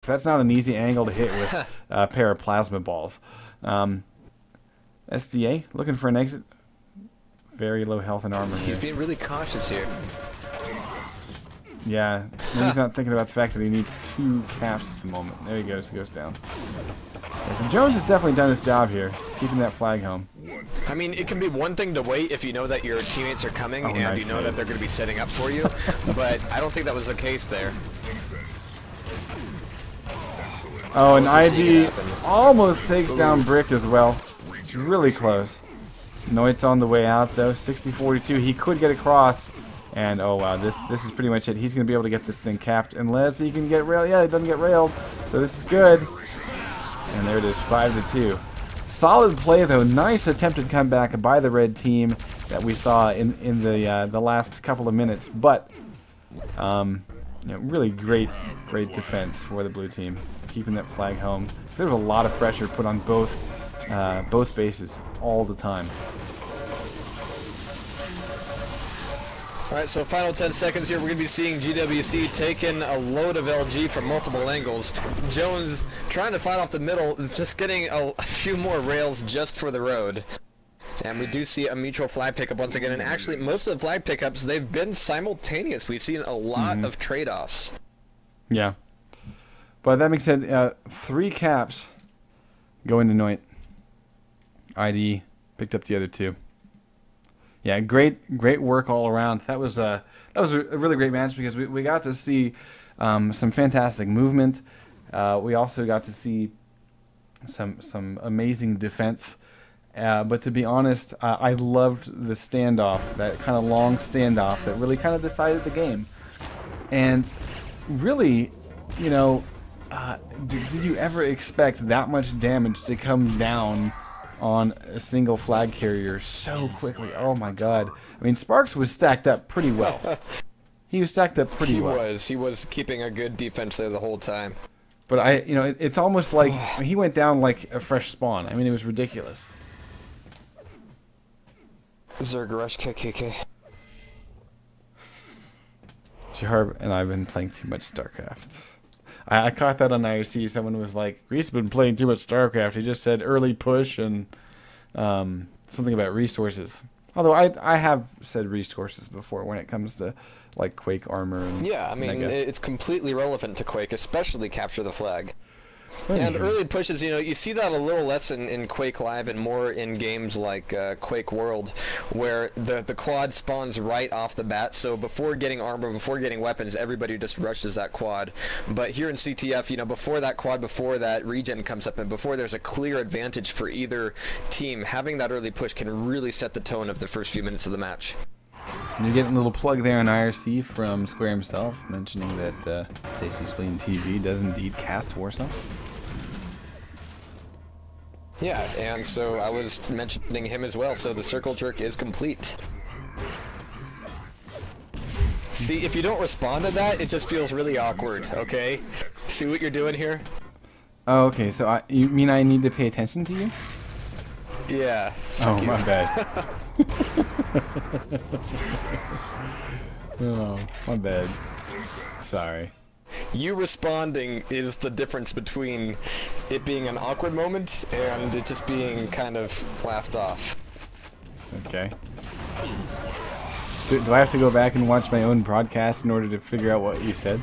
That's not an easy angle to hit with a pair of plasma balls. SDA looking for an exit. Very low health and armor. He's being really cautious here. Yeah, and he's not thinking about the fact that he needs 2 caps at the moment. There he goes. He goes down. Yeah, so Jones has definitely done his job here, keeping that flag home. I mean, it can be one thing to wait if you know that your teammates are coming and nice you know that they're going to be setting up for you, but I don't think that was the case there. Oh, and ID almost takes down Brick as well. Really close. Noit's on the way out though. 60-42. He could get across. And oh wow, this is pretty much it. He's gonna be able to get this thing capped unless he can get railed. Yeah, he doesn't get railed. So this is good. And there it is, 5-2. Solid play though. Nice attempted comeback by the red team that we saw in the last couple of minutes. But you know, really great defense for the blue team, keeping that flag home. There's a lot of pressure put on both bases all the time. Alright, so final 10 seconds here, we're going to be seeing GWC taking a load of LG from multiple angles. Jones trying to fight off the middle, it's just getting a few more rails just for the road. And we do see a mutual flag pickup once again, and actually most of the flag pickups, they've been simultaneous. We've seen a lot of trade-offs. Yeah. But that being said, 3 caps going to Noit. ID picked up the other 2. Yeah, great work all around. That was a really great match because we got to see some fantastic movement. We also got to see some amazing defense. But to be honest, I loved the standoff, that kind of long standoff that really kind of decided the game. And really, you know, did you ever expect that much damage to come down on a single flag carrier so quickly? Oh my god. I mean, Sparks was stacked up pretty well. He was stacked up pretty well. He was keeping a good defense there the whole time. But you know, it's almost like he went down like a fresh spawn. I mean, it was ridiculous. Zerg Rush KKK. Jiharb and I have been playing too much StarCraft. I caught that on IRC. Someone was like, Reese has been playing too much StarCraft. He just said early push and something about resources. Although I have said resources before when it comes to like Quake armor. And yeah, I mean, it's completely relevant to Quake, especially capture the flag. And early pushes, you know, you see that a little less in Quake Live and more in games like Quake World, where the quad spawns right off the bat. So before getting armor, before getting weapons, everybody just rushes that quad. But here in CTF, you know, before that quad, before that regen comes up, and before there's a clear advantage for either team, having that early push can really set the tone of the first few minutes of the match. You're getting a little plug there on IRC from Square himself, mentioning that Tasty Spleen TV does indeed cast Warsaw. Yeah, and so I was mentioning him as well, so the circle jerk is complete. See, if you don't respond to that, it just feels really awkward, okay? See what you're doing here? Oh, okay, so you mean I need to pay attention to you? Yeah. Oh, my bad. Oh, my bad. Sorry. You responding is the difference between it being an awkward moment and it just being kind of laughed off. Okay. Do I have to go back and watch my own broadcast in order to figure out what you said?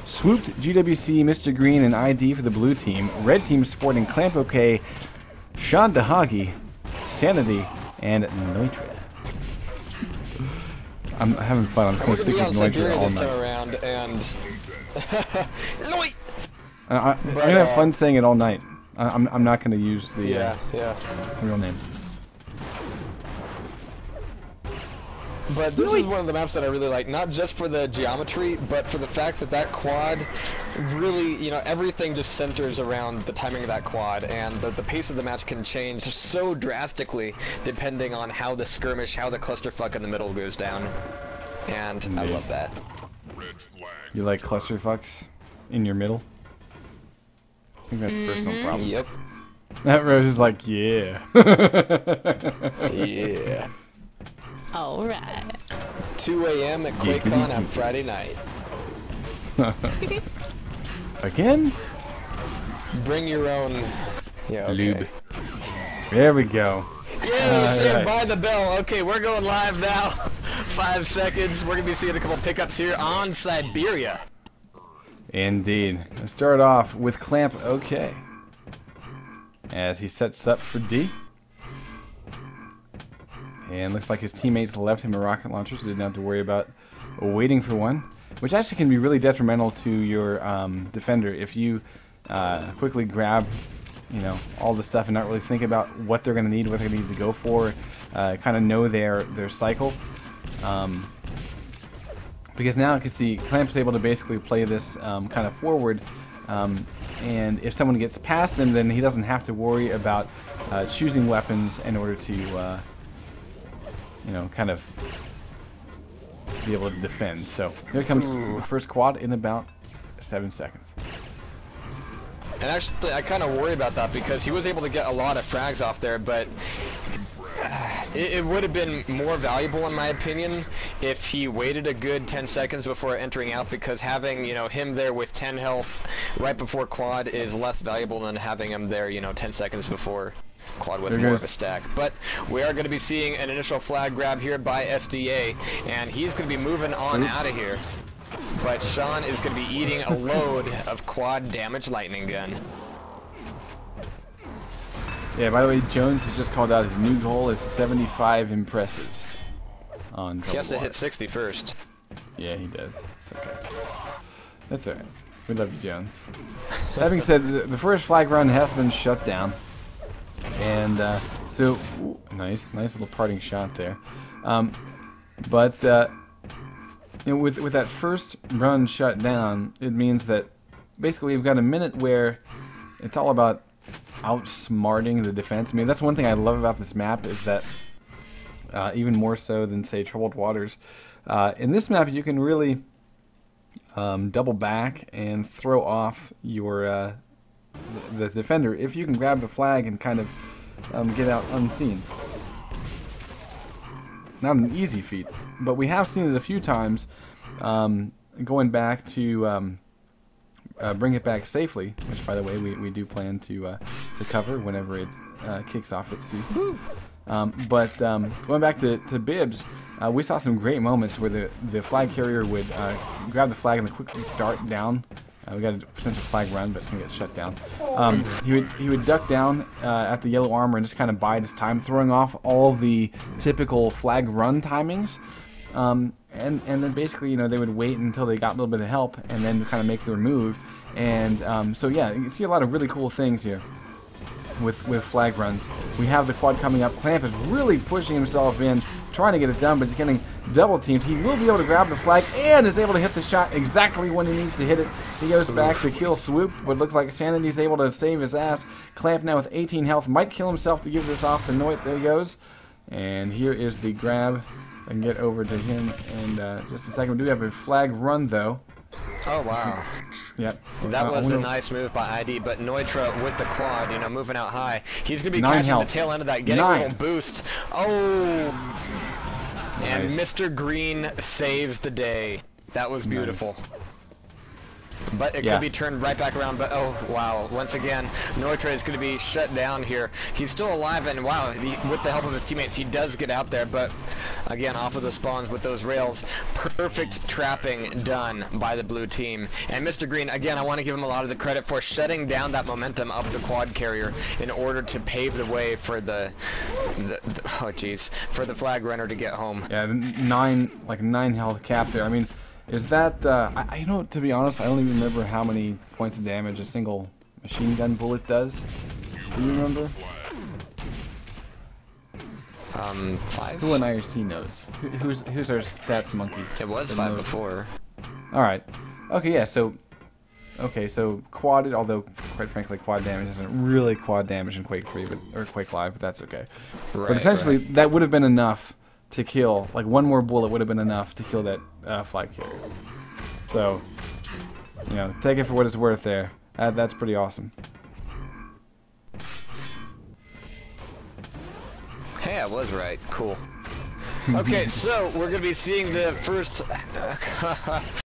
Swooped GWC, Mr. Green, and ID for the blue team. Red team sporting Clamp OK, Sean Dahagi, Sanity, and Noitra. I'm having fun. I'm just going to stick with Noitra all night. Around and I'm going to have fun saying it all night. I'm not going to use the real name. But this is one of the maps that I really like, not just for the geometry, but for the fact that that quad really, you know, everything just centers around the timing of that quad, and the pace of the match can change so drastically depending on how the skirmish, how the clusterfuck in the middle goes down. And I love that. You like clusterfucks in your middle? I think that's a personal problem. Yep. That Rose is like, yeah. Yeah. All right. 2 a.m. at QuakeCon on Friday night. Again? Bring your own. Yeah, okay. Lube. There we go. Yeah, Saved by the Bell. Okay, we're going live now. 5 seconds. We're gonna be seeing a couple pickups here on Siberia. Indeed. Let's start off with Clamp OK. As he sets up for D. And looks like his teammates left him a rocket launcher, so didn't have to worry about waiting for one. Which actually can be really detrimental to your defender if you quickly grab, you know, all the stuff and not really think about what they're going to need, what they're going to need to go for, kind of know their cycle. Because now you can see Clamp's able to basically play this kind of forward, and if someone gets past him, then he doesn't have to worry about choosing weapons in order to, you know, kind of be able to defend. So here comes the first quad in about 7 seconds. And actually, I kind of worry about that because he was able to get a lot of frags off there, but it would have been more valuable, in my opinion, if he waited a good 10 seconds before entering out, because having, you know, him there with 10 health right before quad is less valuable than having him there, you know, 10 seconds before quad with more of a stack. But we are going to be seeing an initial flag grab here by SDA, and he's going to be moving on out of here. But Sean is going to be eating a load of quad damage lightning gun. Yeah, by the way, Jones has just called out his new goal is 75 impressives. On he has to hit 60 first. Yeah, he does. It's okay. That's alright. We love you, Jones. That being said, the first flag run has been shut down. And so, ooh, nice little parting shot there. But you know, with that first run shut down, it means that basically we've got a minute where it's all about outsmarting the defense. I mean, that's one thing I love about this map, is that even more so than, say, Troubled Waters, in this map you can really double back and throw off your the defender if you can grab the flag and kind of get out unseen. Not an easy feat, but we have seen it a few times. Going back to bring it back safely, which, by the way, we do plan to cover whenever it kicks off its season. But going back to Bibbs, we saw some great moments where the flag carrier would grab the flag and quickly dart down. We got a potential flag run, but it's gonna get shut down. He would duck down at the yellow armor and just kind of bide his time, throwing off all the typical flag run timings. And then basically, you know, they would wait until they got a little bit of help and then kind of make their move. And so yeah, you can see a lot of really cool things here with flag runs. We have the quad coming up. Clamp is really pushing himself in, trying to get it done, but he's getting double teamed. He will be able to grab the flag and is able to hit the shot exactly when he needs to hit it. He goes back to kill Swoop, but it looks like Sanity's able to save his ass. Clamp now with 18 health, might kill himself to give this off to Noit. There he goes. And here is the grab. I can get over to him in just a second. We do have a flag run, though. Oh, wow. Yep. That was a nice move by ID, but Neutra with the quad, you know, moving out high. He's going to be 9 catching health. the tail end of that, getting a little boost. Oh! And Nice. Mr. Green saves the day. That was beautiful. Nice. But it could be turned right back around, but oh, wow. Once again, Neutra is going to be shut down here. He's still alive, and wow, with the help of his teammates, he does get out there, but again, off of the spawns with those rails. Perfect trapping done by the blue team. And Mr. Green, again, I want to give him a lot of the credit for shutting down that momentum of the quad carrier in order to pave the way for the oh jeez, for the flag runner to get home. Yeah, 9 health cap there. I mean, is that, you know, to be honest, I don't even remember how many points of damage a single machine gun bullet does. Do you remember? 5? Who in IRC knows? Who's our stats monkey? It was 5 before. Alright. Okay, yeah, so quadded, although quite frankly quad damage isn't really quad damage in Quake 3 or Quake Live, but that's okay. Right, but essentially that would have been enough to kill, like one more bullet would have been enough to kill that flag carrier. So, you know, take it for what it's worth there. That's pretty awesome. Hey, I was right. Cool. Okay, so we're gonna be seeing the first